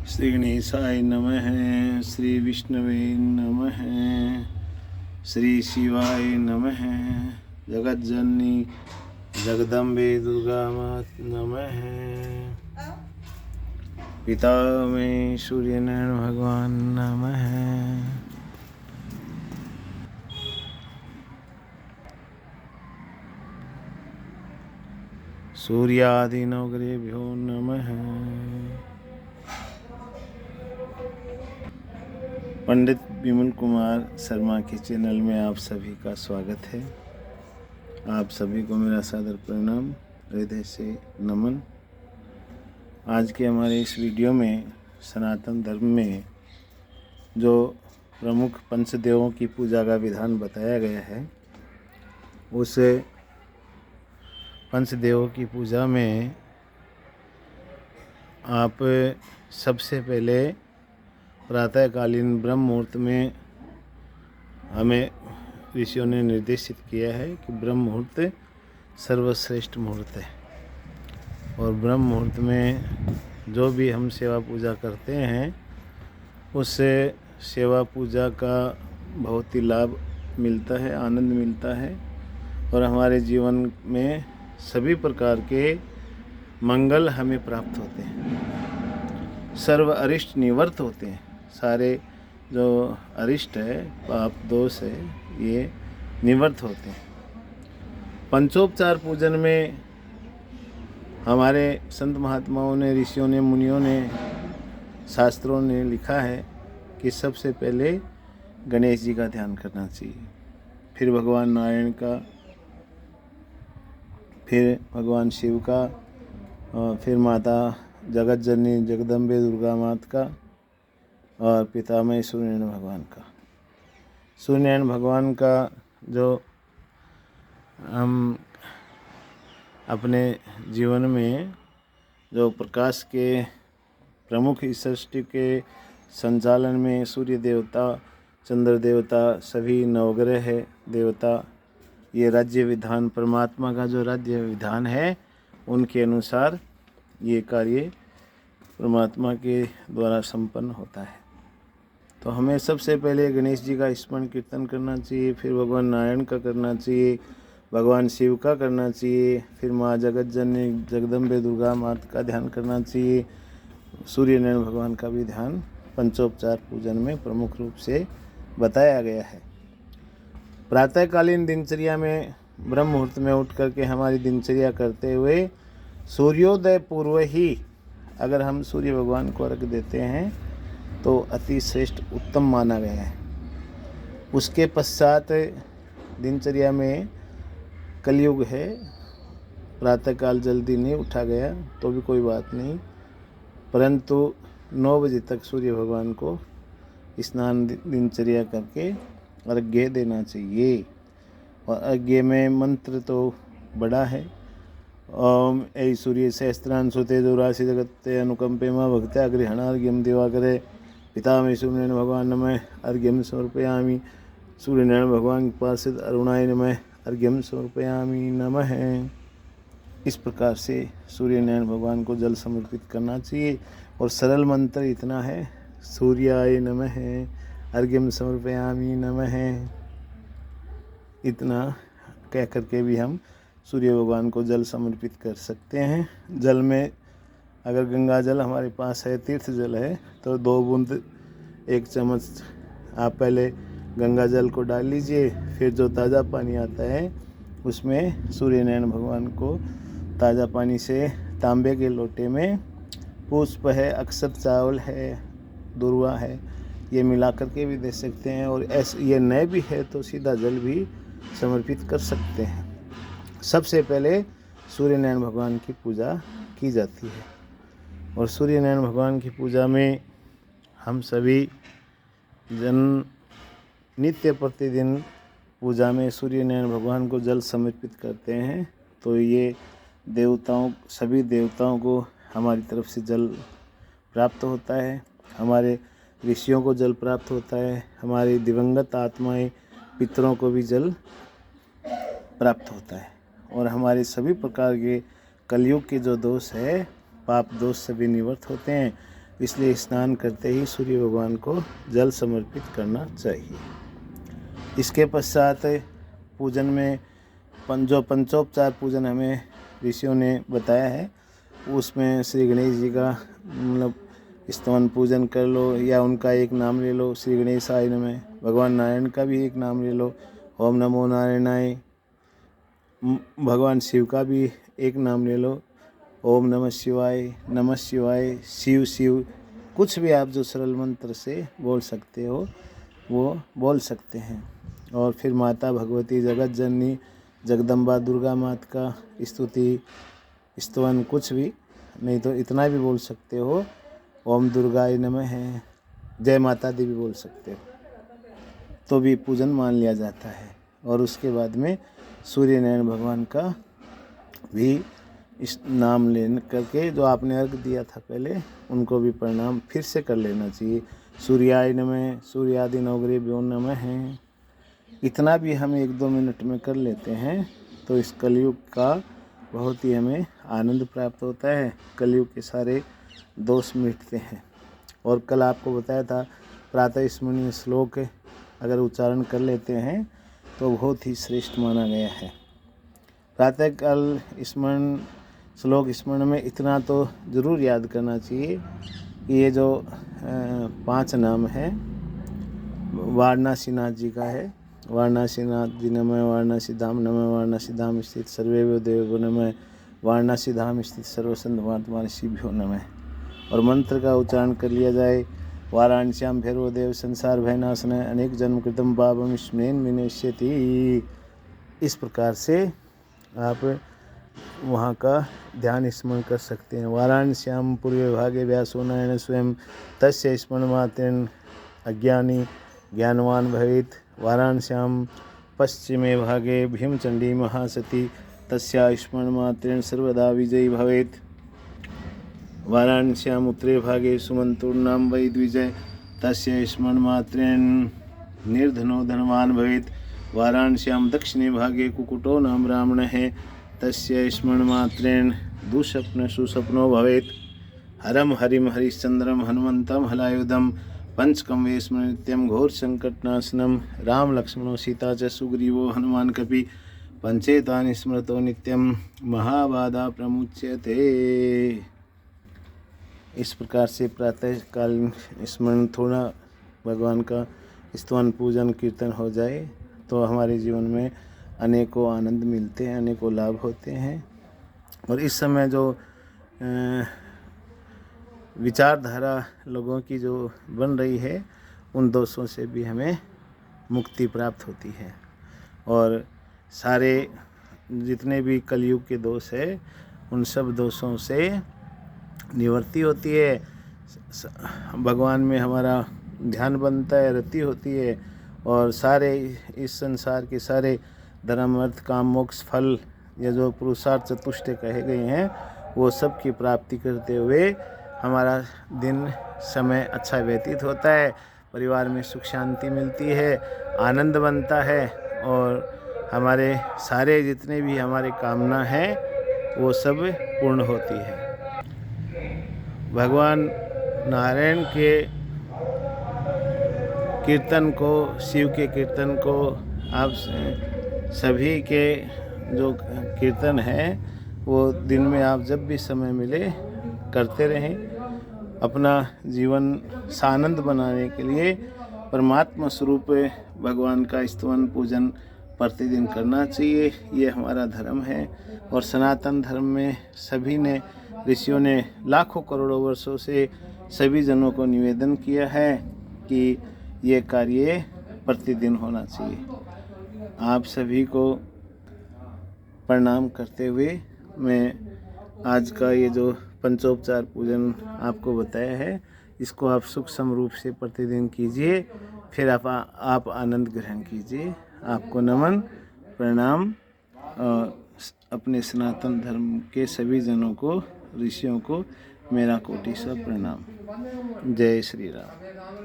श्री गणेशाय नमः। श्री विष्णवे नमः। श्री शिवाय नमः। जगज्जननी जगदम्बे दुर्गा मात नमः। पिता में सूर्यनारायण भगवान नमः। सूर्यादि नवग्रहेभ्यो नमः। पंडित विमल कुमार शर्मा के चैनल में आप सभी का स्वागत है। आप सभी को मेरा सादर प्रणाम, हृदय से नमन। आज के हमारे इस वीडियो में सनातन धर्म में जो प्रमुख पंचदेवों की पूजा का विधान बताया गया है, उस पंचदेवों की पूजा में आप सबसे पहले प्रातःकालीन ब्रह्म मुहूर्त में हमें ऋषियों ने निर्देशित किया है कि ब्रह्म मुहूर्त सर्वश्रेष्ठ मुहूर्त है। और ब्रह्म मुहूर्त में जो भी हम सेवा पूजा करते हैं, उस सेवा पूजा का बहुत ही लाभ मिलता है, आनंद मिलता है और हमारे जीवन में सभी प्रकार के मंगल हमें प्राप्त होते हैं। सर्व अरिष्ट निवर्त होते हैं। सारे जो अरिष्ट है, पाप दोष है, ये निवर्त होते हैं। पंचोपचार पूजन में हमारे संत महात्माओं ने, ऋषियों ने, मुनियों ने, शास्त्रों ने लिखा है कि सबसे पहले गणेश जी का ध्यान करना चाहिए, फिर भगवान नारायण का, फिर भगवान शिव का, और फिर माता जगत जननी जगदम्बे दुर्गा मात का, और पितामह सूर्यनारायण भगवान का। सूर्यनारायण भगवान का जो हम अपने जीवन में जो प्रकाश के प्रमुख इस सृष्टि के संचालन में सूर्य देवता, चंद्र देवता, सभी नवग्रह देवता, ये राज्य विधान परमात्मा का जो राज्य विधान है, उनके अनुसार ये कार्य परमात्मा के द्वारा संपन्न होता है। तो हमें सबसे पहले गणेश जी का स्मरण कीर्तन करना चाहिए, फिर भगवान नारायण का करना चाहिए, भगवान शिव का करना चाहिए, फिर माँ जगत जननी जगदम्बे दुर्गा माता का ध्यान करना चाहिए। सूर्यनारायण भगवान का भी ध्यान पंचोपचार पूजन में प्रमुख रूप से बताया गया है। प्रातःकालीन दिनचर्या में ब्रह्म मुहूर्त में उठ करके हमारी दिनचर्या करते हुए सूर्योदय पूर्व ही अगर हम सूर्य भगवान को अर्घ देते हैं तो अति श्रेष्ठ उत्तम माना गया है। उसके पश्चात दिनचर्या में कलयुग है, प्रातःकाल जल्दी नहीं उठा गया तो भी कोई बात नहीं, परंतु 9 बजे तक सूर्य भगवान को स्नान दिनचर्या करके अर्घ्य देना चाहिए। और अर्घ्य में मंत्र तो बड़ा है। ओम ऐ सूर्य सहस्त्रांशु तेजो राशि जगत्ते अनुकंपे मां भक्त्या गृहणार्घ्यम दिवाकरे पितामह सूर्यनारायण भगवान नमः अर्घ्यम समर्पयामि। सूर्यनारायण भगवान के पास अरुणाय नमः अर्घ्यम समर्पयामि नमः। इस प्रकार से सूर्यनारायण भगवान को जल समर्पित करना चाहिए। और सरल मंत्र इतना है, सूर्याय नमः अर्घ्यम समर्पयामि नमः। इतना कह करके भी हम सूर्य भगवान को जल समर्पित कर सकते हैं। जल में अगर गंगा जल हमारे पास है, तीर्थ जल है, तो 2 बूंद 1 चम्मच आप पहले गंगा जल को डाल लीजिए। फिर जो ताज़ा पानी आता है उसमें सूर्यनारायण भगवान को ताज़ा पानी से तांबे के लोटे में पुष्प है, अक्षत चावल है, दुर्वा है, ये मिला करके भी दे सकते हैं। और ऐसे ये नए भी है तो सीधा जल भी समर्पित कर सकते हैं। सबसे पहले सूर्यनारायण भगवान की पूजा की जाती है। और सूर्यनारायण भगवान की पूजा में हम सभी जन नित्य प्रतिदिन पूजा में सूर्यनारायण भगवान को जल समर्पित करते हैं। तो ये देवताओं, सभी देवताओं को हमारी तरफ से जल प्राप्त होता है, हमारे ऋषियों को जल प्राप्त होता है, हमारी दिवंगत आत्माएं पितरों को भी जल प्राप्त होता है। और हमारे सभी प्रकार के कलयुग के जो दोष है, पाप दोष सभी निवृत्त होते हैं। इसलिए स्नान करते ही सूर्य भगवान को जल समर्पित करना चाहिए। इसके पश्चात पूजन में जो पंचोपचार पूजन हमें ऋषियों ने बताया है, उसमें श्री गणेश जी का मतलब स्तवन पूजन कर लो या उनका एक नाम ले लो, श्री गणेशाय नमः। भगवान नारायण का भी एक नाम ले लो, ओम नमो नारायणाय। भगवान शिव का भी एक नाम ले लो, ओम नमः शिवाय, नमः शिवाय, शिव शिव। कुछ भी आप जो सरल मंत्र से बोल सकते हो वो बोल सकते हैं। और फिर माता भगवती जगत जननी जगदम्बा दुर्गा माता का स्तुति स्तवन कुछ भी नहीं तो इतना भी बोल सकते हो, ओम दुर्गाय नमः है, जय माता दी भी बोल सकते हो, तो भी पूजन मान लिया जाता है। और उसके बाद में सूर्य नारायण भगवान का भी इस नाम लेने करके जो आपने अर्घ दिया था पहले, उनको भी प्रणाम फिर से कर लेना चाहिए। सूर्याय नमः, सूर्यादि नवग्रहेभ्यो नमः है। इतना भी हम 1-2 मिनट में कर लेते हैं तो इस कलयुग का बहुत ही हमें आनंद प्राप्त होता है। कलयुग के सारे दोष मिटते हैं। और कल आपको बताया था प्रातः स्मरणीय श्लोक अगर उच्चारण कर लेते हैं तो बहुत ही श्रेष्ठ माना गया है। प्रातः काल श्लोक स्मरण में इतना तो ज़रूर याद करना चाहिए कि ये जो 5 नाम है वाराणसीनाथ जी का है। वाराणसीनाथ जी नमः, वाराणसी धाम नमः, वाराणसी धाम स्थित सर्वेभ्यो देवेभ्यो नमः, वाराणसी धाम स्थित सर्वसंत महात्मा ऋषिभ्यो नमः। और मंत्र का उच्चारण कर लिया जाए, वाराणस्याम भैरव देव संसार भयनाशन अनेक जन्म कृतम पापम स्मरेन विनश्यति। इस प्रकार से आप वहाँ का ध्यान स्मरण कर सकते हैं। वाराणस्याम पूर्वे भागे व्यासो नारायण स्वयं तस्य स्मरण मात्रेण अज्ञानी ज्ञानवान भवेत्। वाराणस्याम पश्चिमे भागे भीमचंडी महासती तस्या स्मरण मात्रेण सर्वदा विजयी भवेत्। वाराणस्याम उत्तरे भागे सुमंतूर्नाम वै द्विजय तस्य स्मरण मात्रेण निर्धनो धनवान भवेत्। वाराणस्याम दक्षिणे भागे कुकुटो नाम ब्राह्मण है तस्य स्मरण मात्रेण दुःस्वप्न सुस्वप्नो भवेत्। हरम हरिम हरिश्चंद्रम हनुमंतम हलायुधम पंचकम वे स्मरण नित्यम घोर संकटनाशनम राम लक्ष्मणो सीता च सुग्रीवो हनुमान कपि पंचेतानि स्मृतो नित्यम महाबाधा प्रमुच्यते। इस प्रकार से प्रातः काल स्मरण थोड़ा भगवान का स्तवन पूजन कीर्तन हो जाए तो हमारे जीवन में अनेकों आनंद मिलते हैं, अनेकों लाभ होते हैं। और इस समय जो विचारधारा लोगों की जो बन रही है उन दोषों से भी हमें मुक्ति प्राप्त होती है। और सारे जितने भी कलयुग के दोष है उन सब दोषों से निवृत्ति होती है। भगवान में हमारा ध्यान बनता है, रति होती है और सारे इस संसार के सारे धर्म अर्थ काम मोक्ष फल या जो पुरुषार्थ चतुष्टय कहे गए हैं वो सब की प्राप्ति करते हुए हमारा दिन समय अच्छा व्यतीत होता है। परिवार में सुख शांति मिलती है, आनंद बनता है और हमारे सारे जितने भी हमारे कामना है वो सब पूर्ण होती है। भगवान नारायण के कीर्तन को, शिव के कीर्तन को आप सभी के जो कीर्तन है वो दिन में आप जब भी समय मिले करते रहें। अपना जीवन सानंद बनाने के लिए परमात्मा स्वरूप भगवान का स्तवन पूजन प्रतिदिन करना चाहिए। ये हमारा धर्म है और सनातन धर्म में सभी ने ऋषियों ने लाखों करोड़ों वर्षों से सभी जनों को निवेदन किया है कि ये कार्य प्रतिदिन होना चाहिए। आप सभी को प्रणाम करते हुए मैं आज का ये जो पंचोपचार पूजन आपको बताया है इसको आप सूक्ष्म रूप से प्रतिदिन कीजिए, फिर आप आनंद ग्रहण कीजिए। आपको नमन प्रणाम। अपने सनातन धर्म के सभी जनों को, ऋषियों को मेरा कोटि सा प्रणाम। जय श्री राम।